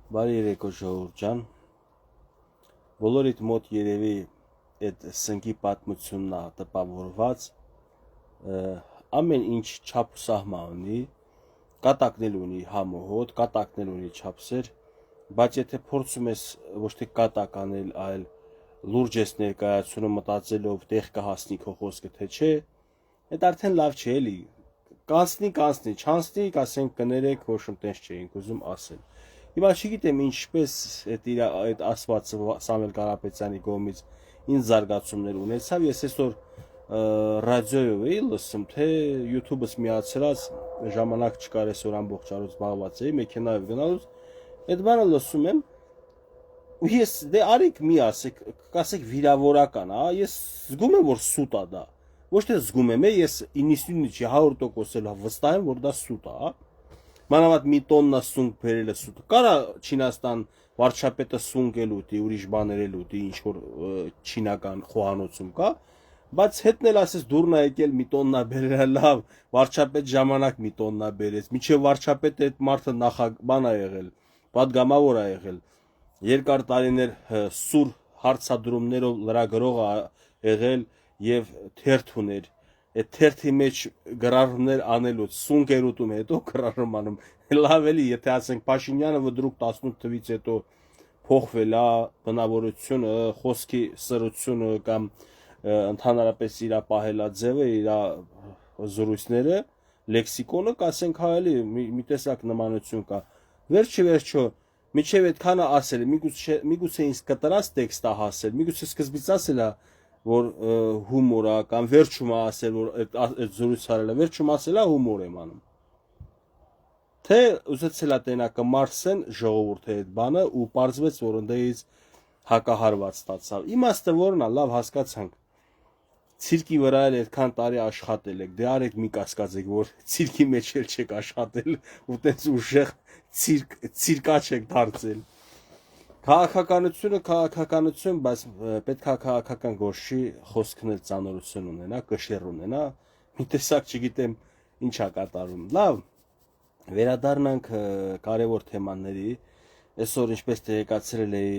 Բարի երեկո ժողովուրդ ջան, բոլորիդ մոտ երևի այդ սնկի պատմությունն է տպավորված, ամեն ինչ չափ ու սահման ունի, կատակնել ունի համոհոտ, կատակնել ունի չափսեր, բայց եթե փորձում ես ոչ թե կատակ անել, այլ լուրջ ես ներկայացնում մտածելով տեղ կհասնի քո խոսքը թե չէ, այդ արդեն լավ չէ էլի, կանցնի, չանցնի, կասենք կներեք, ոչ տես չէինք ուզում ասել։ Հիմա չգիտեմ ինչպես այդ ասվածը Սամվել Կարապետյանի կողմից ինձ զարգացումներ ունեցավ, ես այսօր ռադիոյով էի լսում, թե YouTube-ս միացրած ժամանակ չկար այսօր ամբողջ առօր զբաղված էի, մեքենայով գնալուց, այդ բանը լսում եմ, ու ես դե արիք մի ասեք, կասեք վիրավորական, ես զգում եմ որ սուտ է դա, ոչ թե զգում եմ, ես 99% էլ վստահ եմ որ դա սուտ է, մանավանդ մի տոննա սունկ բերելը սուտ։ Կարա Չինաստան վարչապետը սունկ էլ ուտի, ուրիշ բաներ էլ ուտի, ինչ որ չինական խոհանոցում կա, բայց հետն էլ ասես դուրն ա եկել մի տոննա բերելը լավ, վարչապետ ժամանակ մի տոննա բերեց, միջև վարչապետը այդ մարդը նախաբան ա եղել, պատգամավոր ա եղել, երկար տարիներ սուր հարցադրումներով լրագրող ա եղել եւ թերթ ուներ։ Այդ թերթի մեջ գրառումներ անելուց սունկեր ուտում հետո գրառում անում լավ էլի եթե ասենք Փաշինյանը վդրուկ 18 թվից հետո փոխվել է բնավորությունը խոսքի սրությունը կամ ընդհանրապես իր պահելաձևը իր զրույցները լեքսիկոնը կասենք հա էլի մի տեսակ նմանություն կա վերջը միջև այդքանը ասել միգուցե ինձ կտրած տեքստա հասել միգուցե սկզբից ասել է որ հումոր է կամ վերջում ասել որ այդ զրույցը արել է վերջում ասել է հումոր եմ անում թե ուզեցել է տենակը մարսեն ժողովուրդը այդ բանը ու պարզվեց որ ընդդեից հակահարված ստացավ իմաստը որն է լավ հասկացանք ցիրկի վրա էլ այդքան տարի աշխատել եք դե արեք մի կասկածեք որ ցիրկի մեջ էլ չեք աշխատել ու տենց ուժեղ ցիրկա չեք դարձել քաղաքականություն, բայց պետք է քաղաքական գործի խոսքն էլ ծանրություն ունենա, կշիռ ունենա, մի տեսակ չգիտեմ ինչ է կատարում։ Լավ, վերադառնանք կարևոր թեմաների։ Այսօր ինչպես տեղեկացրել էի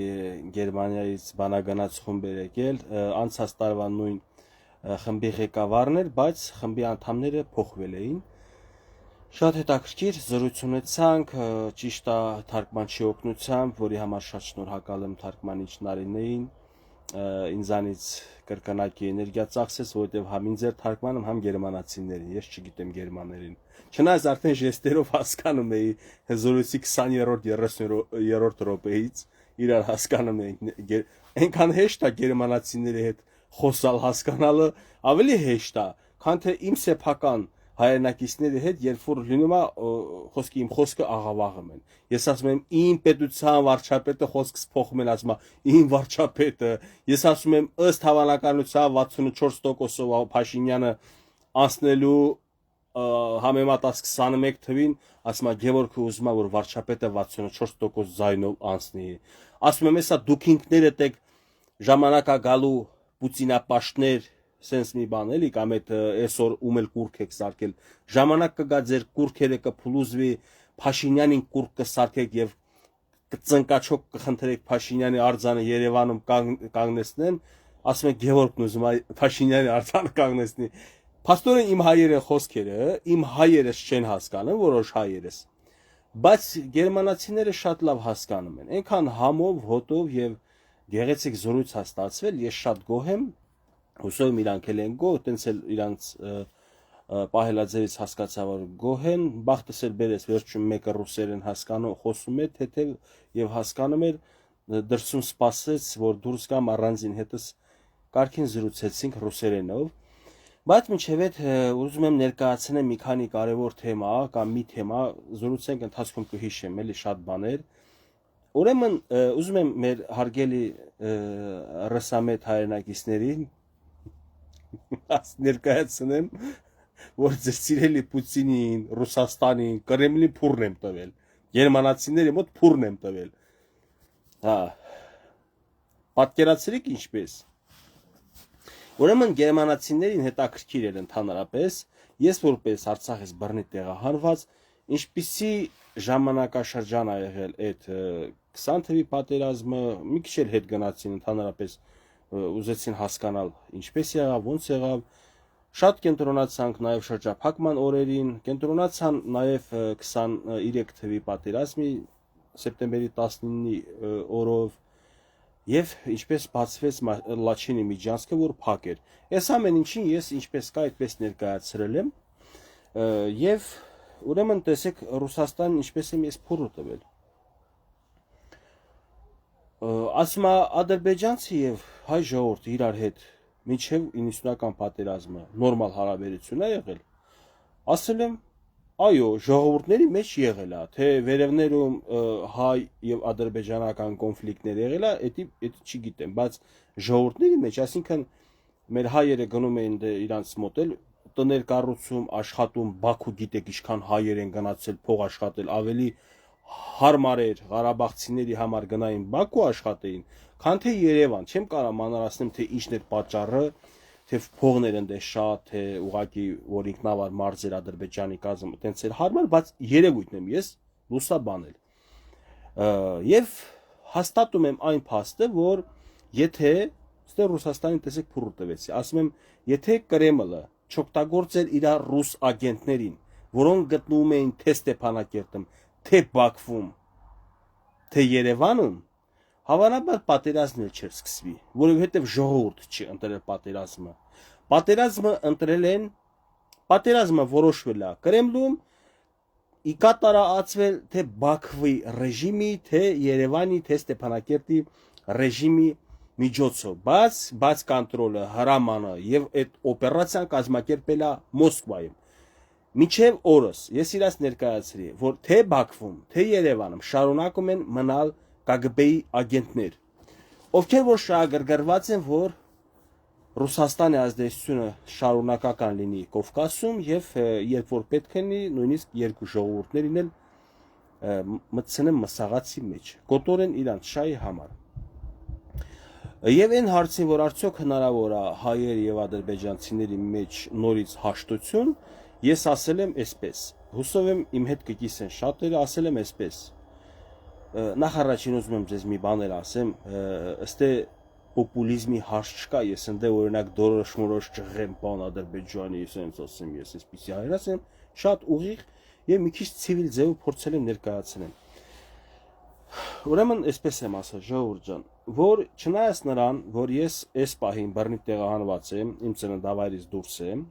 Գերմանիայից բանագնաց խումբ էր եկել, անցած տարվա նույն խմբի ղեկավարներ, բայց խմբի անդամները փոխվել էին։ Շատ հետաքրքիր զրույց ունեցանք, ճիշտ է թարգմանչի օգնությամբ, որի համար շատ շնորհակալ եմ թարգմանիչ Նարինեին, ինձանից կրկնակի էներգիա ծախսեց, որովհետև համ ինձ էր թարգմանում, համ գերմանացիներին, ես չգիտեմ գերմաներին։ Չնայած արդեն ժեստերով հասկանում էի զրույցի 20-րդ 30-րդ րոպեից իրար հասկանում էինք, այնքան հեշտ է գերմանացիների հետ խոսալ հասկանալը, ավելի հեշտ է, քան թե իմ սեփական հայրենակիցների հետ, երբ որ լինում է խոսքի իմ խոսքը աղավաղում են։ Ես ասում եմ իմ պետության վարչապետը խոսքս փոխում են ասում իմ վարչապետը։ Ես ասում եմ ըստ հավանականության 64%-ով Փաշինյանը անցնելու համեմատած 21 թվին, ասում է Գևորգը ուզում է որ վարչապետը 64% ձայնով անցնի։ Ասում եմ հեսա դուք ինքներդ եք ժամանակա գալու պուտինապաշտներ սենց մի բան էլի կամ այդ այսօր ում էլ կուրք եք սարքել ժամանակ կգա ձեր կուրքերը կփլուզվի Փաշինյանին կուրք կսարքեք եւ կծնկաչոք կխնդրեք Փաշինյանի արձանը Երևանում կանգնեցնեն ասում եք Գևորգն ուզում է Փաշինյանի արձանը կանգնեցնի փաստորեն իմ հայերը խոսքերը իմ հայերս չեն հասկանում որոշ հայերս բայց գերմանացիները շատ լավ հասկանում են այնքան համով հոտով եւ գեղեցիկ զրույց է ստացվել ես շատ գոհ եմ Հուսով եմ իրանք էլ են գոհ, տենց էլ իրանց պահելաձևից հասկացա որ գոհ են, բախտս էլ բերեց վերջում մեկը ռուսերեն հասկանում, խոսում է, թեթև եւ հասկանում էր, դրսում սպասեց, որ դուրս գամ առանձին հետս կարգին զրուցեցինք ռուսերենով, բայց մինչև այդ ուզում եմ ներկայացնեմ մի քանի կարևոր թեմա կամ մի թեմա, զրուցենք ընթացքում կհիշեմ էլի շատ բաներ Ուրեմն ուզում եմ մեր հարգելի ռսամետ հայրենակիցներին ներկայացնեմ, որ ձեր սիրելի Պուտինին, Ռուսաստանին, Կրեմլին փուրն եմ տվել, գերմանացիների մոտ փուրն եմ տվել, հա, պատկերացրիք ինչպես, ուրեմն գերմանացիներին հետաքրքիր էր ընդհանրապես, ես որպես Արցախից բռնի տեղահանված, ինչպիսի ժամանակաշրջան ա եղել այդ 20 թվի պատերազմը, մի քիչ էլ հետ գնացին ընդհանրապես ուզեցին հասկանալ ինչպես եղավ, ոնց եղավ, շատ կենտրոնացանք նաև շրջափակման օրերին, կենտրոնացան նաև 23 թվի պատերազմի սեպտեմբերի 19-ի օրով եւ ինչպես բացվեց Լաչինի միջանցքը, որ փակ էր։ Այս ամեն ինչին ես ինչպես կա այդպես ներկայացրել եմ եւ ուրեմն տեսեք Ռուսաստանն ինչպես եմ ես փորը տվել։ Ասում է ադրբեջանցի եւ հայ ժողովուրդը իրար հետ մինչև 90-ական պատերազմը նորմալ հարաբերություն ա եղել։ Ասել եմ, այո, ժողովուրդների մեջ եղել է, թե վերևներում հայ եւ ադրբեջանական կոնֆլիկտներ եղել է, դա չգիտեմ, բայց ժողովուրդների մեջ, այսինքն մեր հայերը գնում էին իրանց մոտել տներ կառուցում, աշխատում, Բաքու գիտեք ինչքան հայեր են գնացել փող աշխատել, ավելի հարմար էր Ղարաբաղցիների համար գնային Բաքու աշխատեին, քան թե Երևան, չեմ կարող մանրացնեմ թե ինչն էր պատճառը, թե փողներ են դե շատ, թե ուղակի որ ինքնավար մարզեր Ադրբեջանի կազմը տենց էր հարմար, բայց երևույթն եմ ես լուսաբանել։ Եվ հաստատում եմ այն փաստը, որ եթե ստե Ռուսաստանի տեսեք փուռ տվեցի, ասում եմ, եթե Կրեմլը չօգտագործեր իր ռուս ագենտներին, որոնք գտնվում էին թե Ստեփանակերտում, թե Բաքվում, թե Երևանում, հավանաբար պատերազմն էլ չէր սկսվի, որովհետև ժողովուրդ չի ընտրել պատերազմը։ Պատերազմը ընտրել են, պատերազմը որոշվել է Կրեմլում, ի կատարածվել թե Բաքվի ռեժիմի, թե Երևանի, թե Ստեփանակերտի ռեժիմի միջոցով, բայց կոնտրոլը, հրամանը եւ այդ օպերացիան կազմակերպել է Մոսկվայում։ Մինչև օրս ես իրաց ներկայացրի, որ թե Բաքվում, թե Երևանում շարունակում են մնալ ԿԳԲ-ի ագենտներ, ովքեր որ շահագրգռված են, որ Ռուսաստանի ազդեցությունը շարունակական լինի Կովկասում եւ երբ որ պետք է լինի, նույնիսկ երկու ժողովուրդներին էլ մտցնեն մսաղացի մեջ, կոտորեն իրանց շահի համար։ Եվ այն հարցին, որ արդյոք հնարավոր է հայեր եւ ադրբեջանցիների մեջ նորից հաշտություն, ես ասել եմ այսպես, հուսով եմ իմ հետ կկիսեն շատերը, ասել եմ այսպես, նախ առաջին ուզում եմ ձեզ մի բաներ ասեմ, ըստե պոպուլիզմի հարց չկա, ես ընդե օրինակ դորոշ-մորոշ ճղեմ բան Ադրբեջանի, ասենց ասեմ, ես այսպեսի հայր ասեմ, շատ ուղիղ եւ մի քիչ ցիվիլ ձևով փորձել եմ ներկայացնել։ Ուրեմն այսպես եմ ասել, ժողովուրդ ջան, որ չնայած նրան, որ ես այս պահին բռնի տեղահանված եմ, իմ ծննդավայրից դուրս եմ,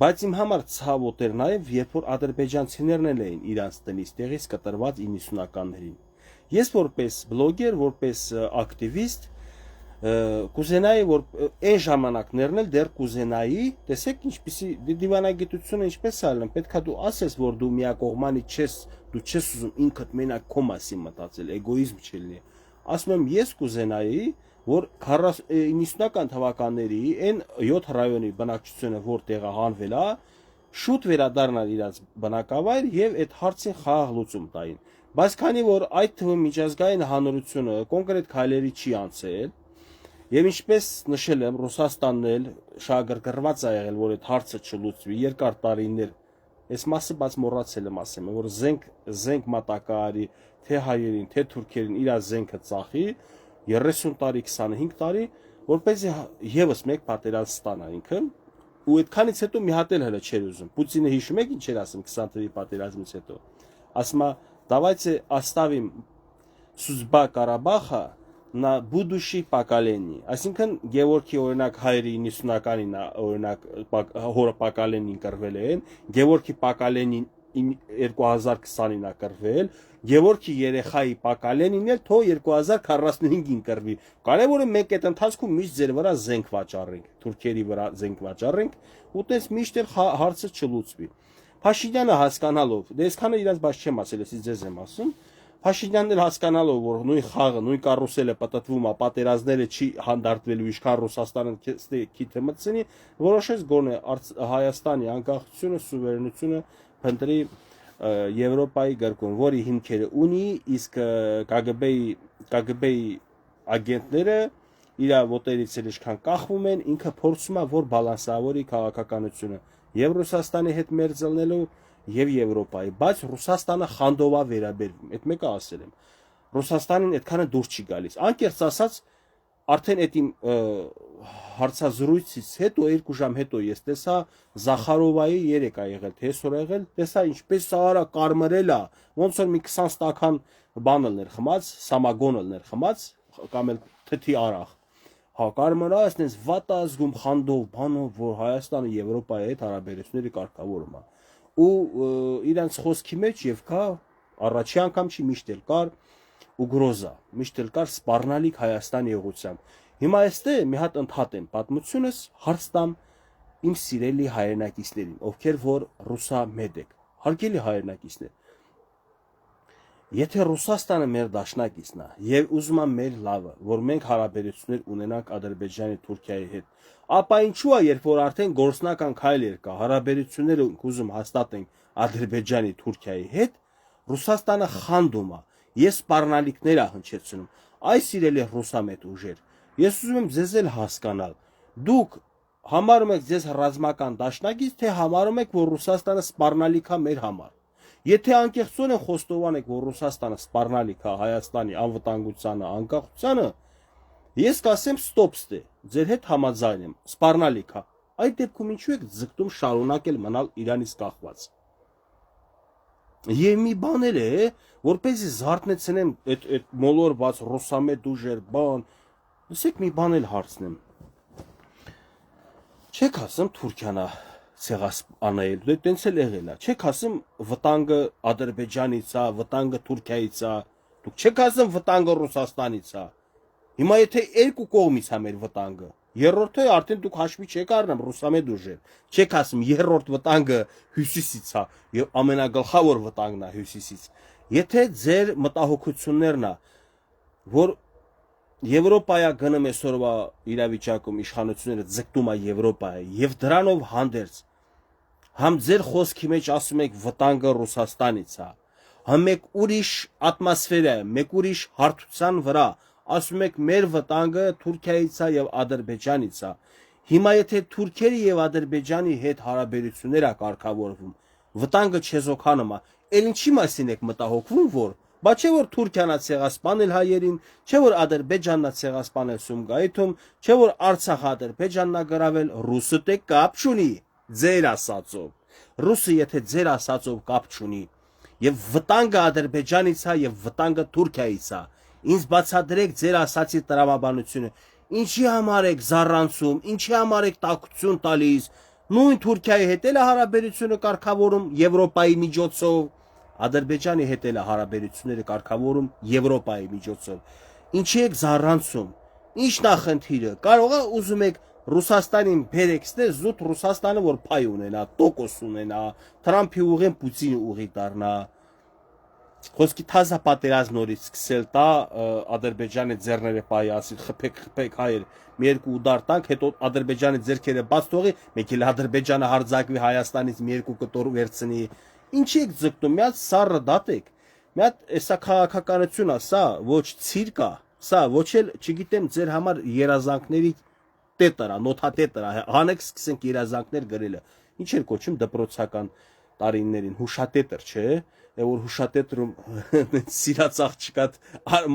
բայց իմ համար ցավոտ էր նաև, երբ որ ադրբեջանցիներն էին իրանց տնից տեղից կտրված 90-ականներին։ Ես որպես բլոգեր, որպես ակտիվիստ կուզենայի, որ այն ժամանակներն էլ դեռ կուզենայի, տեսեք ինչպեսի դիվանագիտությունը ինչպես ալն, պետքա դու ասես, որ դու միակողմանի չես, դու չես ուզում ինքդ մենակ քո մասին մտածել, էգոիզմ չլինի։ Ասում եմ, ես կուզենայի, որ 90-ական թվականների այն 7 ռայոնի բնակչությունը, որ տեղահանվել է, շուտ վերադառնալ իրաց բնակավայր եւ այդ հարցին խաղաղ լուծում տային։ Բայց քանի որ այդ թվում միջազգային հանրությունը կոնկրետ քայլերի չի անցել, եւ ինչպես նշել եմ, Ռուսաստանն էլ շահագրգռված է եղել, որ այդ հարցը չլուծվի երկար տարիներ, այս մասը բաց մոռացել եմ ասեմ, որ զենք մատակարարի թե հայերին, թե թուրքերին իր զենքը ծախի 30 տարի, 25 տարի, որպեսզի եւս մեկ պատերազմ ստանա ինքը, ու այդքանից հետո մի հատ էլ հələ չէր ուզում։ Պուտինը հիշում եք ինչ էր ասում 20 թվականի պատերազմից հետո։ Ասում է, давайте оставим судьба Карабаха на будущее поколение։ Այսինքն Գևորգի օրինակ հայերի 90-ականին օրինակ հորը պակալենին կռվել են, Գևորգի պակալենին 2020-ին ա կռվել, Գևորգի երեխայի պակալենին էլ թող 2045-ին կռվի։ Կարևորը մենք այդ ընթացքում միշտ ձեր վրա զենք վաճառենք, թուրքերի վրա զենք վաճառենք, ու տես միշտ էլ հարցը չլուծվի։ Փաշինյանը հասկանալով, դե այսքանը իրաց բաց չեմ ասել, ես ձեզ եմ ասում, Փաշինյանն էլ հասկանալով, որ նույն խաղը, նույն կարուսելը պատտվում է, պատերազմները չի հանդարտվելու, ինչքան Ռուսաստանը քիթը մտցնի, որոշեց գոնե Հայաստանի անկախությունը, սուվերենությունը փնտրի Եվրոպայի գրկում, որի հիմքերը ունի, իսկ ԿԳԲ-ի ագենտները իր ոտերից էլ ինչքան կախվում են, ինքը փորձում է որ բալանսավորի քաղաքականությունը եւ Ռուսաստանի հետ մերձելնելու եւ Եվրոպայի, բայց Ռուսաստանը խանդով է վերաբերվում։ Այդ մեկը ասել եմ։ Ռուսաստանին այդքանը դուրս չի գալիս։ Անկեղծ ասած, արդեն այդ իմ հարցազրույցից հետո 2 ժամ հետո ես տեսա Զախարովայի երեք ա եղել, թե այսօր ա եղել, տեսա ինչպես Սահարա կարմրել է, ոնց որ մի 20 ստական բանելներ խմած, սամագոնելներ խմած, կամ էլ թթի արախ։ Հա, կարմրա այսպես վատ ազգում խանդով, բանով, որ Հայաստանը Եվրոպայի հետ հարաբերությունների կարգավորում է։ Ու իրանց խոսքի մեջ եւ կա առաջի անգամ չի միշտ էլ կար ուգրոզա, միշտ էլ կար սպառնալիք Հայաստանի եղությամբ։ Հիմա այստեղ մի հատ ընդհատեմ պատմությունս, հարց տամ իմ սիրելի հայրենակիցներին, ովքեր որ ռուսամետ եք, հարգելի հայրենակիցներ։ Եթե Ռուսաստանը մեր դաշնակիցն է եւ ուզում է մեր լավը, որ մենք հարաբերություններ ունենանք Ադրբեջանի, Թուրքիայի հետ, ապա ինչու է, երբ որ արդեն գործնական քայլեր կա, հարաբերությունները ուզում հաստատենք Ադրբեջանի, Թուրքիայի հետ, Ռուսաստանը խանդում է, ես սպառնալիքներ է հնչեցնում։ Այս սիրելի ռուսամետ ուժեր, ես ուզում եմ ձեզ էլ հասկանալ, դուք համարում եք ձեզ ռազմական դաշնակից, թե համարում եք, որ Ռուսաստանը սպառնալիք է մեր համար։ Եթե անկեղծորեն խոստովան եք, որ Ռուսաստանը սպառնալիք է Հայաստանի անվտանգությանը, անկախությանը, ես կասեմ ստոպ ստե, ձեր հետ համաձայն եմ, սպառնալիք է։ Այդ դեպքում ինչու եք ձգտում շարունակել մնալ Իրանից կախված։ Եվ մի բաներ է, որպեսզի զարթնեցնեմ այդ մոլորված ռուսամետ ուժեր, բան, լսեք մի բան էլ հարցնեմ։ Չեք ասում Թուրքիան է ցեղասպանել, դե տենց էլ եղել է։ Չեք ասում վտանգը Ադրբեջանից է, վտանգը Թուրքիայից է, դուք չեք ասում վտանգը Ռուսաստանից է։ Հիմա եթե երկու կողմից է մեր վտանգը, երրորդը արդեն դուք հաշվի չեք առնում ռուսամետ ուժեր։ Չեք ասում երրորդ վտանգը հյուսիսից է եւ ամենագլխավոր վտանգն է հյուսիսից։ Եթե ձեր մտահոգություններն է, որ Եվրոպայա գնում այսօրվա իրավիճակում իշխանությունները ձգտում է Եվրոպայի եւ դրանով հանդերձ համ ձեր խոսքի մեջ ասում եք վտանգը Ռուսաստանից է, համ մեկ ուրիշ ատմոսֆերա է, մեկ ուրիշ հարթության վրա ասում եք մեր վտանգը Թուրքիայից է եւ Ադրբեջանից է։ Հիմա եթե Թուրքիայի եւ Ադրբեջանի հետ հարաբերություններ է կարգավորվում, վտանգը չեզոքանում է, ել ինչի մասին եք մտահոգվում, որ բա չէ որ Թուրքիան է ցեղասպանել հայերին, չէ որ Ադրբեջանն է ցեղասպանել Սումգայիթում, չէ որ Արցախը Ադրբեջանն է գրավել, ռուսը դե կապ չունի ձեր ասածով։ Ռուսը եթե ձեր ասածով կապ չունի եւ վտանգը Ադրբեջանից է եւ վտանգը Թուրքիայից է, ինձ բացատրեք ձեր ասացի տրամաբանությունը։ Ինչի համար եք զառանցում, ինչի համար եք տակություն տալիս։ Նույն Թուրքիայի հետ էլ հարաբերությունը կարգավորում Եվրոպայի միջոցով, Ադրբեջանի հետ էլ հարաբերությունները կարգավորում Եվրոպայի միջոցով։ Ինչի եք զառանցում։ Ինչ նախնդիրը։ Կարող է ուզում եք Ռուսաստանին բերեքստե զուտ Ռուսաստանը որ փայ ունենա, տոկոս ունենա, Թրամփի ուղին Պուտինի ուղի դառնա։ Խոսքի թազա պատերազմ նորից սկսել տա Ադրբեջանի ձեռները պայի ասի խփեք հայեր մի երկու ուդար տանք, հետո Ադրբեջանի ձեռքերը բաց թողի, մեկ էլ Ադրբեջանը հարձակվի Հայաստանից մի երկու կտոր վերցնի։ Ինչի եք ձգտում, մի հատ սառը դատեք, մի հատ էսա քաղաքականություն է, սա ոչ ցիրկ է, սա ոչ էլ, չգիտեմ, ձեր համար երազանքների տետր է, նոթատետր է, հանեք սկսենք երազանքներ գրելը։ Ինչ էր կոչում դպրոցական տարիներին, հուշատետր, չէ՞, որ հուշատետրում սիրած աղջկա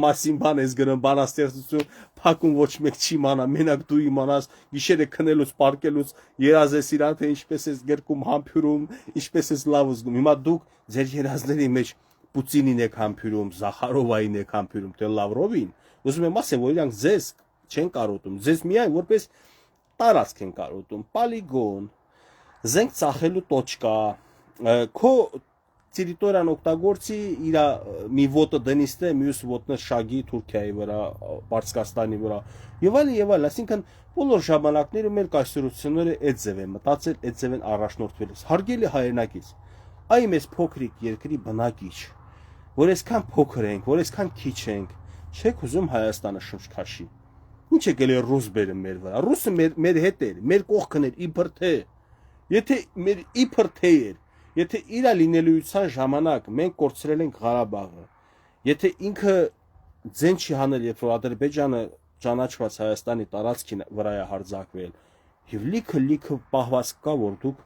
մասին բան ես գրում, բանաստեղծություն, փակում ոչ մեկ չի իմանա, մենակ դու իմանաս, գիշերը քնելուց, պարկելուց երազես իրան, թե ինչպես ես գրկում, համբյուրում, ինչպես ես լավ զգում։ Հիմա դուք ձեր երազների մեջ Պուտինին եք համբյուրում, Զախարովային եք համբյուրում, թե Լավրովին։ Ուզում եմ ասեմ, որ իրանք ձեզ չեն կարոտում, ձեզ միայն որպես տարածք են կարոտում, պոլիգոն, զենք ծախելու տոճկա, քո տերիտորիան օգտագործի իր մի ոտը դնիստե, մյուս ոտը շագի Թուրքիայի վրա, Պարսկաստանի վրա եւ այլն, այսինքն բոլոր ժամանակներում մեր կայսրությունները այդ ձև են մտածել, այդ ձև են առաջնորդվել։ Հարգելի հայրենակից, այ մեզ փոքրիկ երկրի բնակիչ, որ այսքան փոքր ենք, որ այսքան քիչ ենք, չեք ուզում Հայաստանը շնչքաշի։ Ինչ է գալի ռուս բերում մեր վրա։ Ռուսը մեր հետ էր, մեր կողքն էր, իբր թե։ Եթե մեր իբր թե էր, եթե իր լինելիության ժամանակ մենք կորցրել ենք Ղարաբաղը, եթե ինքը ձեն չի հանել, երբ որ Ադրբեջանը ճանաչված Հայաստանի տարածքի վրա է հարձակվել, եւ լիքը պահվածք կա, որ դուք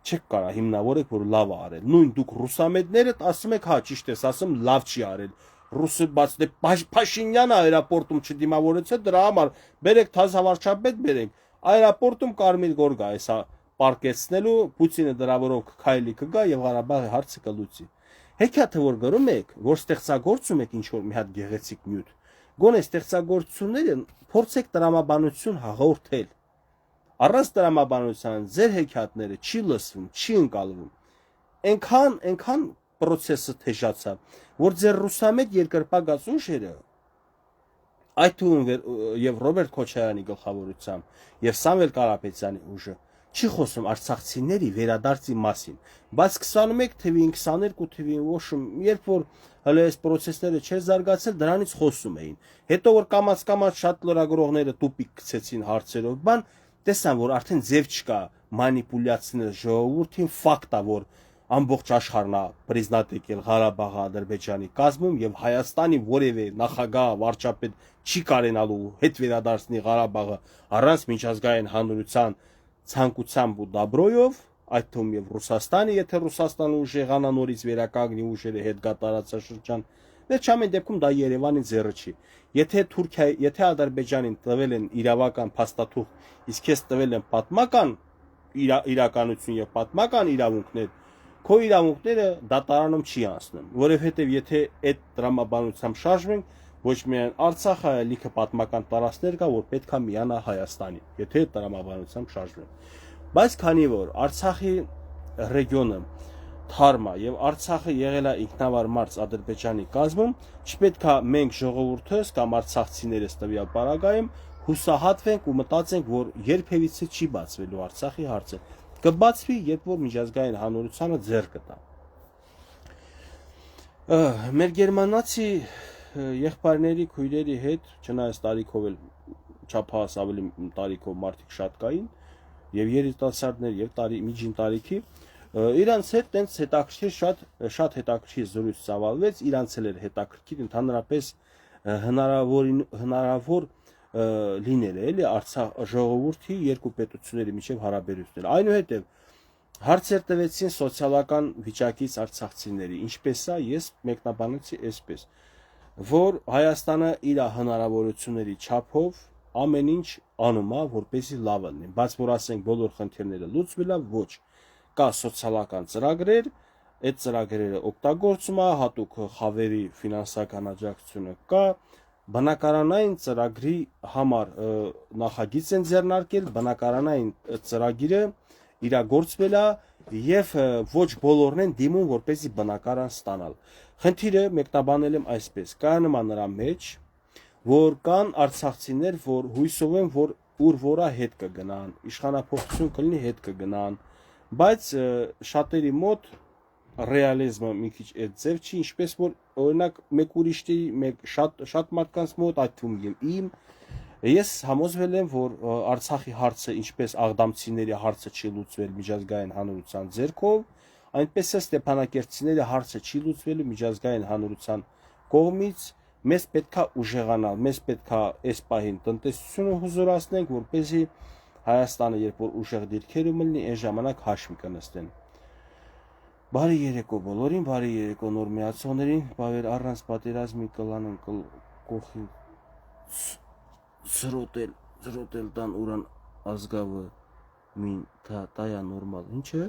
չեք կարա հիմնավորեք, որ լավ է արել։ Նույն դուք ռուսամետներդ ասում եք, հա, ճիշտ ես ասում, լավ չի արել։ Ռուսը բաց դե Փաշինյանը аэроպորտում չդիմավորեցա, դրա համար բերեք թազավարչապետ բերենք։ Աերոպորտում կարմիր գոր գա, հեսա պարկեցնելու, Պուտինը դրա որով քայլի կգա եւ Ղարաբաղի հարցը կլուծի։ Հեքիաթը որ գրում եք, որ ստեղծագործում եք ինչ որ մի հատ գեղեցիկ նյութ, գոնե ստեղծագործությունները փորձեք տրամաբանություն հաղորդել։ Առանց տրամաբանության ձեր հեքիաթները չի լսվում, չի ընկալվում։ Այնքան process-ը թեժացավ, որ ձեր ռուսամետ երկրպագած ուժերը, այդ թվում եւ Ռոբերտ Քոչարյանի գլխավորությամբ եւ Սամվել Կարապետյանի ուժը չի խոսում արցախցիների վերադարձի մասին, բայց 21 թվին, 22 թվին ոշում, երբ որ հələ այս process-ները չէր զարգացել, դրանից խոսում էին։ Հետո որ կամաց շատ լրագրողները տուպիկ գցեցին հարցերով, բան տեսան, որ արդեն ձև չկա մանիպուլյացիաներ ժողովրդին, ֆակտ է, որ ամբողջ աշխարհն է պրիզնատ եկել Ղարաբաղի Ադրբեջանի կազմում եւ Հայաստանի որևէ նախագահ, վարչապետ չի կարենալու հետ վերադարձնի Ղարաբաղը առանց միջազգային հանրության ցանկությամբ ու դաբրոյով, այդ թվում եւ Ռուսաստանը, եթե Ռուսաստանը ուժեղանա նորից վերականգնի ուժերը հետ գա տարածաշրջան, վերջամեն դեպքում դա Երևանի ձեռը չի։ Եթե Թուրքիա, եթե Ադրբեջանին տվել են իրավական փաստաթուղթ, իսկ ես տվել են պատմական իրականություն եւ պատմական իրավունքներ, քո իրավունքները դատարանում չի անցնում, որովհետեւ եթե այդ դրամաբանությամբ շարժվենք, ոչ միայն Արցախը, այլ լիքը պատմական տարածքներ կա, որ պետքա միանա Հայաստանի, եթե այդ դրամաբանությամբ շարժվենք։ Բայց քանի որ Արցախի ռեգիոնը թարմ է եւ Արցախը եղել է ինքնավար մարզ Ադրբեջանի կազմում, չպետքա մենք ժողովուրդս կամ արցախցիներս տվյալ պարագայում հուսահատվենք ու մտածենք, որ երբևիցե չի բացվելու Արցախի հարցը։ Կբացվի, երբ որ միջազգային հանրությանը ձեռ կտա։ Մեր գերմանացի եղբայրների քույրերի հետ, չնայած տարիքով էլ չափահաս ավելի տարիքով մարդիկ շատ կային, եւ երիտասարդներ եւ միջին տարիքի, իրանց հետ տենց հետաքրքիր շատ հետաքրքիր զրույց ծավալվեց, իրանց էլ էր հետաքրքիր ընդհանրապես հնարավոր լինել է, էլի Արցախ ժողովրդի երկու պետությունների միջև հարաբերությունները։ Այնուհետև հարցեր տվեցին սոցիալական վիճակից արցախցիների, ինչպես է, ես մեկնաբանեցի այսպես, որ Հայաստանը իր հնարավորությունների չափով ամեն ինչ անում է, որպեսզի լավ լինի, բայց որ ասենք բոլոր խնդիրները լուծվել է, ոչ, կա սոցիալական ծրագրեր, այդ ծրագրերը օգտագործում է, հատուկ խավերի ֆինանսական աջակցությունը կա, բնակարանային ծրագրի համար նախագիծ են ձեռնարկել, բնակարանային ծրագիրը իրագործվել է եւ ոչ բոլորն են դիմում, որպեսզի բնակարան ստանալ։ Խնդիրը մեկնաբանել եմ այսպես, կայանում է նրա մեջ, որ կան արցախցիներ, որ հույսով են, որ ուր որա հետ կգնան, իշխանափոխություն կլինի հետ կգնան, բայց շատերի մոտ ռեալիզմը մի քիչ այդ ձև չի, ինչպես որ օրինակ մեկ ուրիշի, շատ մարդկանց մոտ, այդ թվում իմ, ես համոզվել եմ, որ Արցախի հարցը, ինչպես աղդամցիների հարցը չի լուծվել միջազգային հանրության ձեռքով, այնպես է ստեփանակերտցիների հարցը չի լուծվելու միջազգային հանրության կողմից, մեզ պետքա ուժեղանալ, մեզ պետքա այս պահին տնտեսությունը հզորացնենք, որպեսզի Հայաստանը, երբ որ ուժեղ դիրքերում լինի, այն ժամանակ հաշվի կնստեն։ Բարի երեկո բոլորին, բարի երեկո նոր միացողներին, բավեր առանց պատերազմի կլանեն կողի ծրոտել տան ուրան ազգավը մին տայա նորմալ, ինչ է,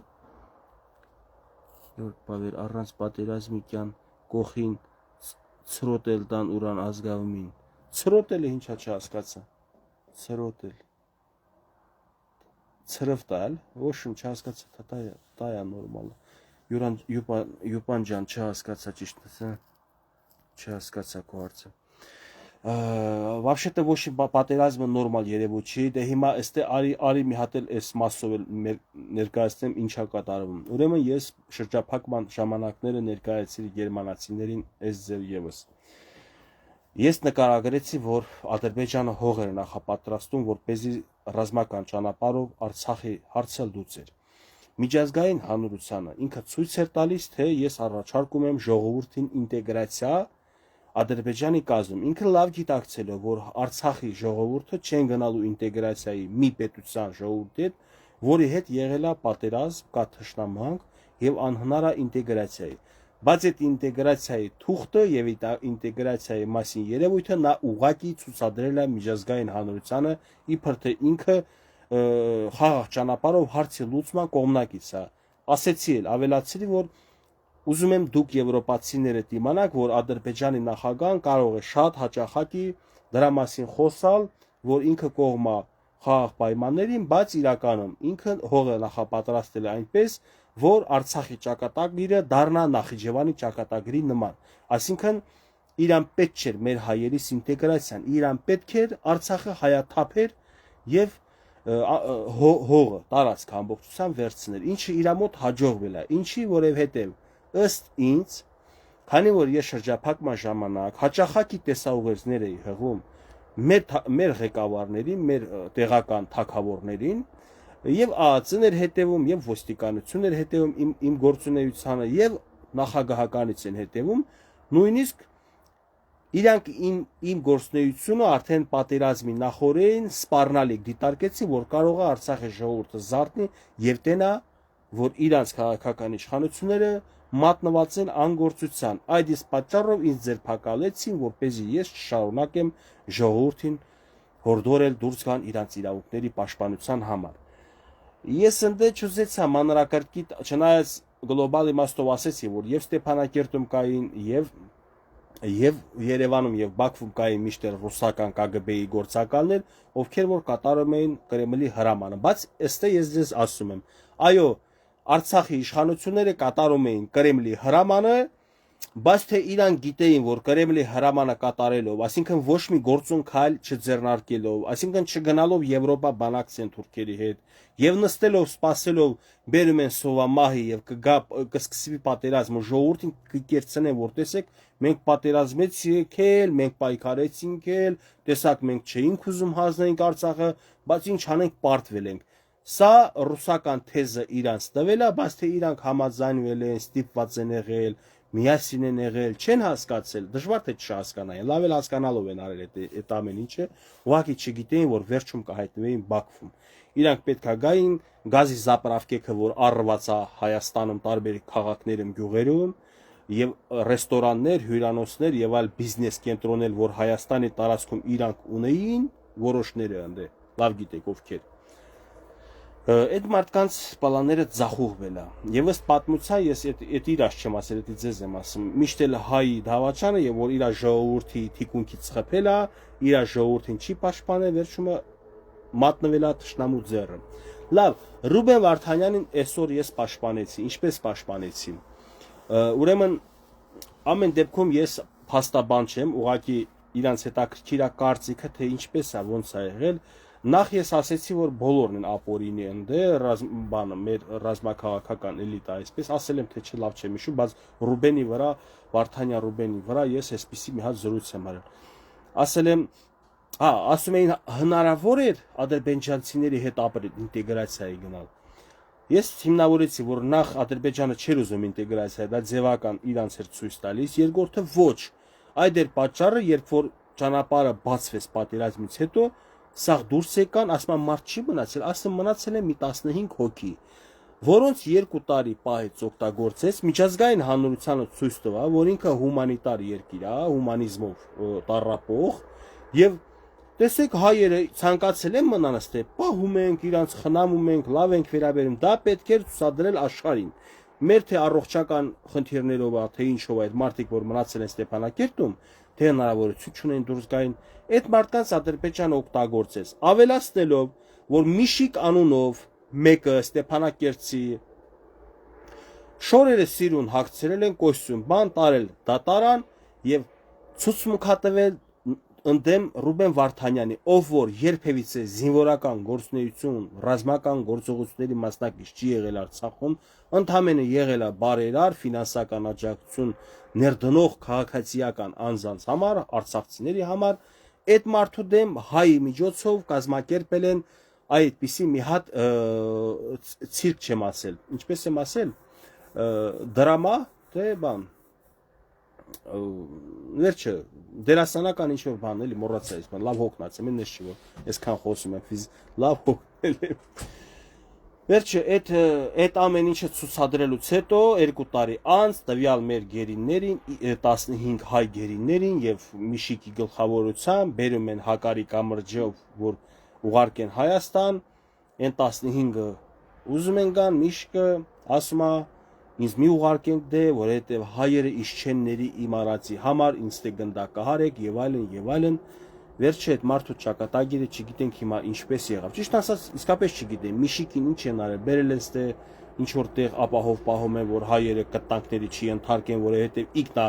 որ բավեր առանց պատերազմի կյան կողին ծրոտել տան ուրան ազգավը մին, ծրոտել է ինչա չհասկացա, ծրոտել, ծրվտալ, ոշում չհասկացա, տայա նորմալ, Յուպան ջան չհասկացա ճիշտ չհասկացա քո հարցը։ Вообще-то ոչ պատերազմը նորմալ երևույթ չի, դե հիմա այստե արի մի հատ էլ այս մասով էլ ներկայացնեմ ինչա կատարվում։ Ուրեմն ես շրջափակման ժամանակները ներկայացրի գերմանացիներին այս ձև եւս։ Ես նկարագրեցի, որ Ադրբեջանը հող էր նախապատրաստում, որպեսզի ռազմական ճանապարհով Արցախի հարցը լուծեր։ Միջազգային հանրությանը ինքը ցույց էր տալիս, թե ես առաջարկում եմ ժողովրդին ինտեգրացիա Ադրբեջանի կազմում, ինքը լավ գիտակցելով, որ Արցախի ժողովուրդը չեն գնալու ինտեգրացիայի մի պետության ժողովրդի հետ, որի հետ եղել է պատերազմ, կա թշնամանք եւ անհնար է ինտեգրացիայի։ Բայց այդ ինտեգրացիայի թուղթը եւ ինտեգրացիայի մասին երևույթը նա ուղակի ցուցադրել է միջազգային հանրությանը, իբր թե ինքը խաղաղ ճանապարհով հարցի լուծման կողմնակից է։ Ասեցի էլ, ավելացրի, որ ուզում եմ դուք եվրոպացիները դիմանաք, որ Ադրբեջանի նախագահան կարող է շատ հաճախակի դրա մասին խոսալ, որ ինքը կողմ է խաղաղ պայմաններին, բայց իրականում ինքը հող է նախապատրաստել այնպես, որ Արցախի ճակատագիրը դառնա Նախիջևանի ճակատագրի նման։ Այսինքն իրան պետք չէր մեր հայերիս ինտեգրացիան, իրան պետք էր Արցախը հայաթափեր եւ հողը տարածք ամբողջությամբ վերցնել, ինչը իր մոտ հաջողվել է, ինչի որովհետեւ ըստ ինձ, քանի որ ես շրջափակման ժամանակ հաճախակի տեսաուղերձներ էի հղում մեր ղեկավարներին, մեր տեղական թագավորներին եւ ԱԱԾ-ն էր հետևում եւ ոստիկանությունն էր հետևում իմ գործունեությանը եւ նախագահականից են հետևում, նույնիսկ իրանք իմ գործունեությունը արդեն պատերազմի նախորդին սպառնալիք դիտարկեցին, որ կարող է Արցախի ժողովուրդը զարթնի եւ տենա, որ իրանց քաղաքական իշխանությունները մատնված են անգործության։ Այդ իսկ պատճառով ինձ ձերբակալեցին, որպեսզի ես շարունակեմ ժողովրդին հորդորել դուրս գան իրանց իրավունքների պաշտպանության համար։ Ես ընդե չուզեցա մանրակրկիտ, չնայած գլոբալ իմաստով ասեցի, որ եւ Ստեփանակերտում կային եւ Երևանում եւ Բաքվում կային միշտ ռուսական KGB-ի գործակալներ, ովքեր որ կատարում էին Կրեմլի հրամանը, բայց ըստ ես ձեզ ասում եմ, այո, Արցախի իշխանությունները կատարում էին Կրեմլի հրամանը, բայց թե իրանք գիտեին, որ Կրեմլի հրամանը կատարելով, այսինքն ոչ մի գործուն քայլ չձեռնարկելով, այսինքն չգնալով Եվրոպա բանակցեն թուրքերի հետ եւ նստելով, սպասելով, բերում են սովամահի եւ կսկսվի պատերազմը, ժողովրդին կկերծնեն, որ տեսեք, մենք պատերազմեցինք էլ, մենք պայքարեցինք էլ, տեսակ մենք չէինք ուզում հանձնենք Արցախը, բայց ինչ անենք, պարտվել ենք։ Սա ռուսական թեզը իրանց տվել է, բայց թե իրանք համաձայնվել են, ստիպված են եղել, միասին են եղել, չեն հասկացել, դժվար թե չհասկանային, լավ էլ հասկանալով են արել այդ ամեն ինչը, ուղղակի չգիտեին, որ վերջում կհայտնվեին Բաքվում։ Իրանք պետք է գային գազի զապրավկեքը, որ առված է Հայաստանում տարբեր քաղաքներում, գյուղերում, եւ ռեստորաններ, հյուրանոցներ եւ այլ բիզնես կենտրոններ, որ Հայաստանի տարածքում իրանք ունեին, որոշները ընդ լավ գիտեք ովքեր։ Այդ մարդկանց պալանները ձախուղվել է եւ ըստ պատմության ես այդ իրաց չեմ ասել, դա ձեզ եմ ասում, միշտ էլ հայի դավաճանը եւ որ իր ժողովրդի թիկունքից խփել է, իր ժողովրդին չի պաշտպանել, վերջումը մատնվել է թշնամու ձեռը։ Լավ, Ռուբեն Վարդանյանին այսօր ես պաշտպանեցի, ինչպես պաշտպանեցի։ Ուրեմն ամեն դեպքում ես փաստաբան չեմ, ուղղակի իրանց հետաքրքիր է կարծիքը, թե ինչպես է, ոնց է եղել։ Նախ ես ասեցի, որ բոլորն են ապօրինի ընդե, բանը մեր ռազմաքաղաքական էլիտա, այսպես ասել եմ, թե չէ լավ չեմ հիշում, բայց Ռուբենի վրա, Վարդանյան Ռուբենի վրա ես այսպիսի մի հատ զրույց եմ արել։ Ասել եմ, ասում էին հնարավոր էր ադրբեջանցիների հետ ապրել, ինտեգրացիայի գնալ։ Ես հիմնավորեցի, որ նախ Ադրբեջանը չէր ուզում ինտեգրացիա, դա ձևական իրանց էր ցույց տալիս, երկրորդը ոչ։ Այդ էր պատճառը, երբ որ ճանապարհը բացվեց պատերազմից հետո, սաղ դուրս եկան, ասում մարդ չի մնացել, ասում մնացել է մի 15 հոգի, որոնց 2 տարի պահից օգտագործեց, միջազգային հանրությանը ցույց տվա, որ ինքը հումանիտար երկիր է, հումանիզմով տառապող, եւ տեսեք հայերը ցանկացել են մնան ստե, պահում ենք, իրանց խնամում ենք, լավ ենք վերաբերում, դա պետք էր ցուցադրել աշխարհին։ Մեր թե առողջական խնդիրներով է, թե ինչով այդ մարդիկ, որ մնացել են Ստեփանակերտում, թե հնարավորություն չունեն դուրս գային, այդ մարդկանց Ադրբեջանը օգտագործեց, ավելացնելով, որ Միշիկ անունով մեկը Ստեփանակերտցի շորերը սիրուն հագցրել են կոստյում, բան տարել դատարան եւ ցուցմունքատվել ընդդեմ Ռուբեն Վարդանյանի, ով որ երբևիցե զինվորական գործունեություն, ռազմական գործողությունների մասնակից չի եղել Արցախում, ընդհանրապես եղել է բարերար, ֆինանսական աջակցություն ներդնող քաղաքացիական անձանց համար, արցախցիների համար, այդ մարդու դեմ հայի միջոցով կազմակերպել են այդպիսի մի հատ ցիրկ չեմ ասել, ինչպես եմ ասել, դրամա, թե բան վերջը դերասանական ինչ որ բան էլի մոռացա ես բան լավ հոգնած եմ ես չի որ այսքան խոսում եմ լավ հոգնել եմ Վերջը այդ ամեն ինչը ցուցադրելուց հետո 2 տարի անց տվյալ մեր գերիներին 15 հայ գերիներին եւ Միշիկի գլխավորությամբ բերում են Հակարի կամրջով, որ ուղարկեն Հայաստան, այն 15-ը ուզում են գան, Միշկը ասում է ինձ մի ուղարկենք դե, որովհետեւ հայերը իշ չեն ների իմ արածի համար, ինձ թե գնդակահարեք եւ այլն Վերջը այդ մարդու ճակատագիրը չգիտենք հիմա ինչպես եղավ։ Ճիշտ ասած, իսկապես չգիտեմ, Միշիկին ինչ են արել, բերել են ստե ինչ որտեղ ապահով պահում են, որ հայերը կտանքների չի ընթարկեն, որովհետև իգնա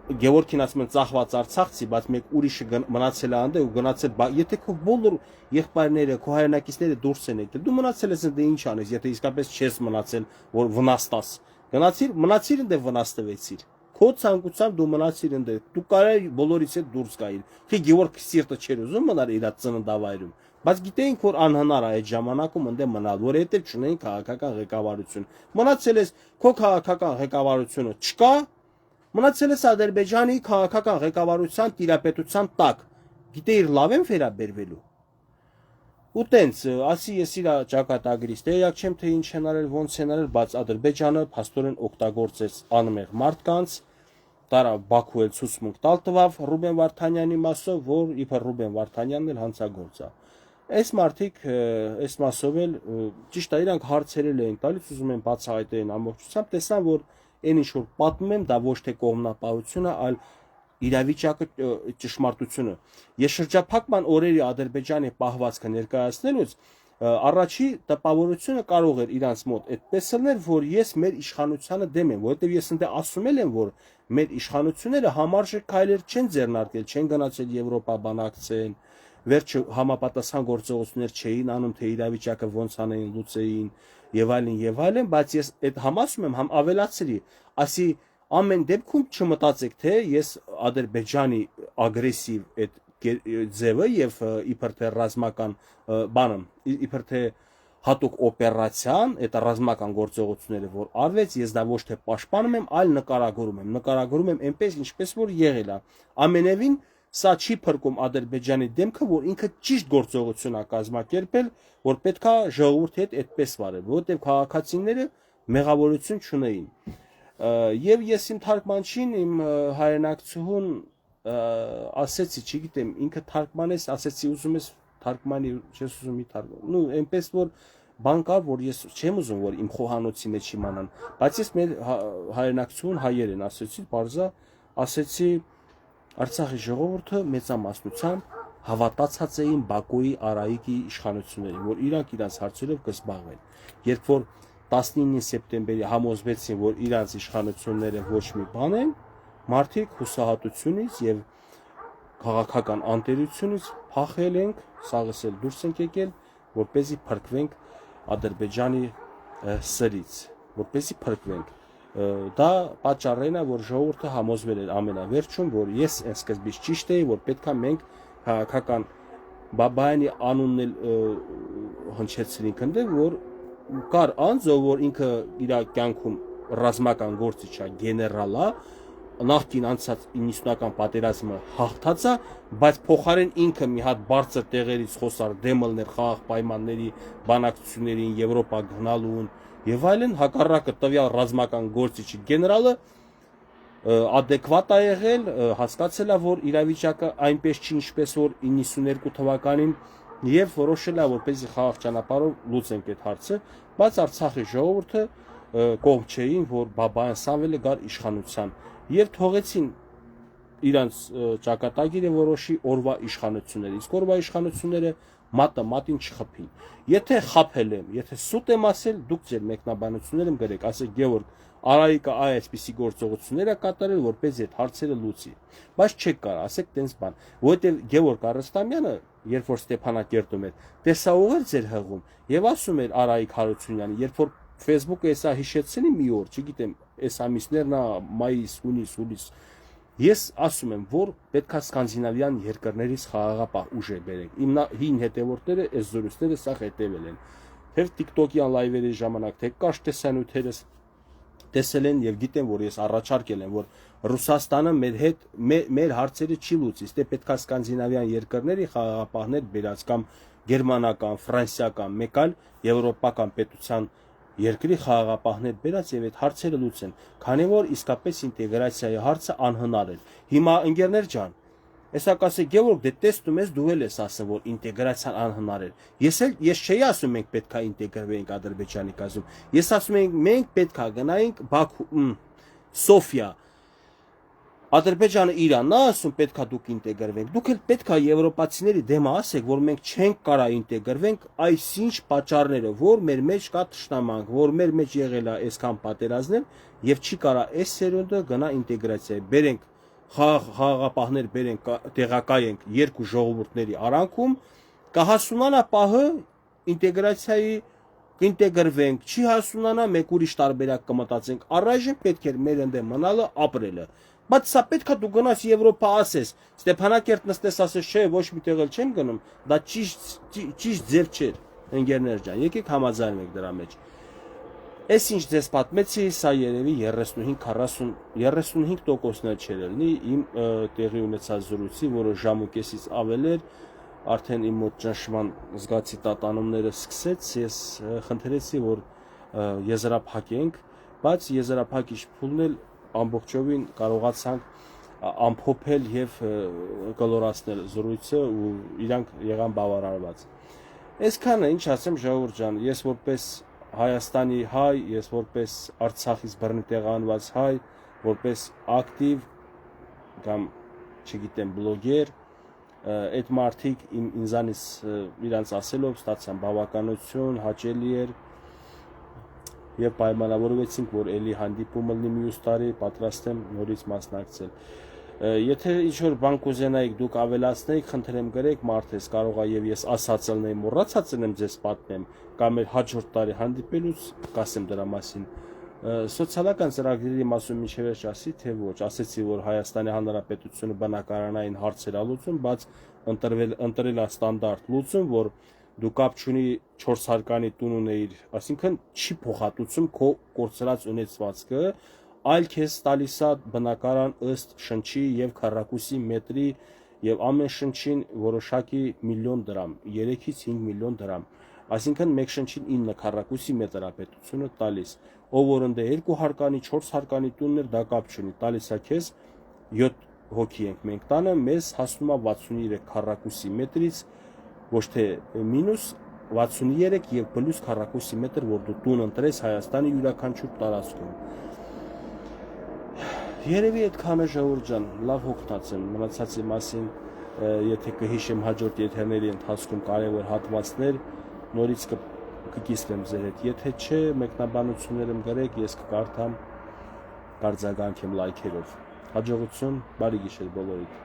Գևորգին ասում են ծախված Արցախցի, բայց մեկ ուրիշը մնացել է անդե ու գնացել, եթե քո բոլոր եղբայրները, քո հայրենակիցները դուրս են եկել, դու մնացել ես դե ինչ անես, եթե իսկապես չես մնացել, որ վնաստաս։ Մնացիր ընդ վնաստվեցիր։ Քո ցանկությամբ դու մնացիր ընդ, դու կարելի բոլորից հետ դուրս գայիր։ Թե Գևորգ սիրտը չէր ուզում մնալ իր ծննդավայրում, բայց գիտեինք, որ անհնար է այդ ժամանակում ընդ մնալ, որովհետև չունեին քաղաքական ղեկավարություն։ Մնացել ես քո քաղաքական ղեկավարությունը չկա, մնացել ես Ադրբեջանի քաղաքական ղեկավարության տիրապետության տակ։ Գիտեիր լավ են վերաբերվելու։ Ու տենց, ասի ես իր ճակատագրից տեղյակ չեմ, թե ինչ են արել, ոնց են արել, բայց Ադրբեջանը փաստորեն օգտագործեց անմեղ մարդկանց, տարավ Բաքու էլ ցուցմունք տալ տվավ Ռուբեն Վարդանյանի մասով, որ իբր Ռուբեն Վարդանյանն էլ հանցագործ է։ Այս մարդիկ, այս մասով էլ ճիշտ է, իրանք հարցերել էին տալիս, ուզում են բացահայտել ամբողջությամբ, տեսան, որ այն ինչ որ պատմում եմ, դա ոչ թե կողմնապահությունը, այլ իրավիճակը ճշմարտությունը։ Ես շրջափակման օրերի Ադրբեջանի պահվածքը ներկայացնելուց առաջի տպավորությունը կարող էր իրանց մոտ այդպես լինել, որ ես մեր իշխանությանը դեմ եմ, որովհետև ես ընդ ասում եմ, որ մեր իշխանությունները համարժեք քայլեր չեն ձեռնարկել, չեն գնացել Եվրոպա բանակցեն, վերջը համապատասխան գործողություններ չէին անում, թե իրավիճակը ոնց անեին, լուծեին եւ այլն, բայց ես այդ համասում եմ, համ ավելացրի, ասի ամեն դեպքում չմտածեք, թե ես Ադրբեջանի ագրեսիվ այդ ձևը եւ իբր թե ռազմական բանը, իբր թե հատուկ օպերացիան, այդ ռազմական գործողությունները, որ արվեց, ես դա ոչ թե պաշտպանում եմ, այլ նկարագրում եմ այնպես, ինչպես որ եղել է։ Ամենևին սա չի փրկում Ադրբեջանի դեմքը, որ ինքը ճիշտ գործողություն է կազմակերպել, որ պետքա ժողովրդի հետ այդպես վարել, որովհետեւ քաղաքացիները մեղավորություն չունեին։ Եվ ես իմ թարգմանչին, իմ հայրենակցուհուն ասեցի, չգիտեմ, ինքը թարգմանես, ասեցի ուզում ես թարգմանի, չես ուզում մի թարգման։ Նու այնպես որ բան կար, որ ես չեմ ուզում, որ իմ խոհանոցի մեջ իմանան, բայց ես մեր հայրենակցուհուն հայերեն ասեցի, բարձա, ասեցի Արցախի ժողովուրդը մեծամասնությամբ հավատացած էին Բաքուի Արայիկի իշխանություններին, որ իրանք իրանց հարցերով կզբաղվեն։ Երբ որ 19 սեպտեմբերի համոզվեցին, որ իրանց իշխանությունները ոչ մի բան են, մարդիկ հուսահատությունից եւ քաղաքական անտերությունից փախել ենք, սաղս էլ դուրս ենք եկել, որպեսզի փրկվենք Ադրբեջանի սրից, որպեսզի փրկվենք։ Դա պատճառն է, որ ժողովուրդը համոզվել է ամենավերջում, որ ես այն սկզբից ճիշտ էի, որ պետքա մենք քաղաքական Բաբայանի անունն էլ հնչեցրինք ընդ, որ կար անձ, որ ինքը իր կյանքում ռազմական գործիչ է, գեներալ է, նախկին անցած 90-ական պատերազմը հաղթած է, բայց փոխարեն ինքը մի հատ բարձր տեղերից խոսար դեմլներ խաղաղ պայմանների բանակցություններին Եվրոպա գնալուն եւ այլն, հակառակը տվյալ ռազմական գործիչի գեներալը ադեկվատ է եղել, հասկացել է, որ իրավիճակը այնպես չի, ինչպես որ 92 թվականին եւ որոշել է, որպեսզի խաղաղ ճանապարհով լուծենք այդ հարցը, բայց Արցախի ժողովուրդը կողմ չէին, որ Բաբայան Սամվելը գար իշխանության եւ թողեցին իրանց ճակատագիրը որոշի օրվա իշխանությունները, իսկ օրվա իշխանությունները մատը մատին չխփին։ Եթե խափել եմ, եթե սուտ եմ ասել, դուք ձեր մեկնաբանությունները գրեք, ասեք Գևորգ Արայիկը այսպիսի գործողություններ է կատարել, որպես այդ հարցերը լուծի։ Բայց չեք կարող ասեք տենց բան, որովհետև Գևորգ Արստամյանը, երբ որ Ստեփանակերտում էր, տեսաուղեր ձեր հղում եւ ասում էր Արայիկ Հարությունյանը, երբ որ Facebook-ը էսա հիշեցնի մի օր, չգիտեմ, այս ամիսներն է մայիս, հունիս, ես ասում եմ, որ պետքա սկանդինավյան երկրներից խաղաղապահ ուժեր բերենք։ Իմ հին հետևորդները այս զորույցները սա հետևել են։ Թե TikTok-յան լայվերի ժամանակ, թե կարճ տեսանյութերս տեսել են եւ գիտեն, որ ես առաջարկել եմ, որ Ռուսաստանը մեր հետ մեր հարցերը չի լուծի, դե պետքա սկանդինավյան երկրների խաղաղապահներ բերած կամ գերմանական, ֆրանսիական, մեկ այլ եվրոպական պետության երկրի խաղաղապահներ բերած եւ այդ հարցերը լուծեն, քանի որ իսկապես ինտեգրացիայի հարցը անհնար է։ Հիմա ընկերներ ջան, Եսա կասե Գևորգ, դե տեսնում ես դու էլ ես ասում, որ ինտեգրացիան անհնար է։ Ես չէի ասում մենք պետքա ինտեգրվենք Ադրբեջանի կազմում։ Ես ասում եմ մենք պետքա գնայինք Բաքու, Սոֆիա։ Ադրբեջանը Իրանն է ասում պետքա դուք ինտեգրվենք։ Դուք էլ պետքա եվրոպացիների դեմը ասեք, որ մենք չենք կարա ինտեգրվենք այսինչ պատճառները, որ մեր մեջ կա թշնամանք, որ մեր մեջ եղել է այսքան պատերազմներ եւ չի կարա այս սերունդը գնա ինտեգրացիա։ Բերենք խաղաղապահներ բերենք տեղակայենք երկու ժողովուրդների արանքում կհասունանա պահը ինտեգրացիայի կինտեգրվենք չի հասունանա մեկ ուրիշ տարբերակ կմտածենք առայժմ պետք է մեր ընդեմ մնալը ապրելը բայց սա պետք է դու գնաս Եվրոպա ասես Ստեփանակերտ նստես ասես չէ ոչ մի տեղ էլ չեմ գնում դա ճիշտ ձև չէ ընկերներ ջան եկեք համաձայնենք դրա մեջ Այս ինչ ձեզ պատմեցի, սա երևի 35%-ն չէր լինի իմ տեղի ունեցած զրույցի, որը ժամ ու կեսից ավել էր, արդեն իմ մոտ ճնշման զգացի տատանումները սկսեց, ես խնդրեցի, որ եզրափակենք, բայց եզրափակիչ փուլն էլ ամբողջովին կարողացանք ամփոփել եւ կլորացնել զրույցը ու իրանք եղան բավարարված։ Այսքանը ինչ ասեմ ժողովուրդ ջան, ես որպես Հայաստանի հայ, ես որպես Արցախից բռնի տեղանված հայ, որպես ակտիվ կամ չգիտեմ բլոգեր, այդ մարդիկ ինձանից իրանց ասելով ստացան բավականություն, հաճելի էր եւ պայմանավորվեցինք, որ ելի հանդիպումը լինի մյուս տարի, պատրաստ եմ նորից մասնակցել։ Եթե ինչ-որ բան կուզենայիք դուք ավելացնեիք, խնդրեմ գրեք մարդես, կարող է եւ ես ասածը լինեմ, մոռացած լինեմ ձեզ պատմեմ, կամ էլ հաջորդ տարի հանդիպելուց կասեմ դրա մասին։ Սոցիալական ծրագրերի մասում ինչևէ ասի, թե ոչ, ասեցի, որ Հայաստանի Հանրապետությունը բնակարանային հարցեր ալուծում, բայց ընտրել է ստանդարտ լուծում, որ դու կապ չունի 4 հարկանի տուն ունեիր, այսինքն չի փոխհատուցում քո կորցրած ունեցվածքը, այլ քեզ տալիս է բնակարան ըստ շնչի եւ քառակուսի մետրի եւ ամեն շնչին որոշակի միլիոն դրամ, 3-ից 5 միլիոն դրամ, այսինքն մեկ շնչին 9 քառակուսի մետր է պետությունը տալիս, ով որ ընդ 2 հարկանի, 4 հարկանի տուններ դա կապ չունի, տալիս է քեզ 7 հոգի ենք մենք տանը, մեզ հասնում է 63 քառակուսի մետրից ոչ թե մինուս 63 եւ պլյուս քառակուսի մետր, որ դու տուն ընտրես Հայաստանի յուրաքանչյուր տարածքում։ Երևի այդքանը ժողովուրդ ջան, լավ հոգնած եմ մնացածի մասին, եթե կհիշեմ հաջորդ եթերների ընթացքում կարևոր հատվածներ, նորից կկիսվեմ ձեր հետ, եթե չէ, մեկնաբանություններում գրեք, ես կկարդամ, կարձագանքեմ լայքերով։ Հաջողություն, բարի գիշեր բոլորիդ։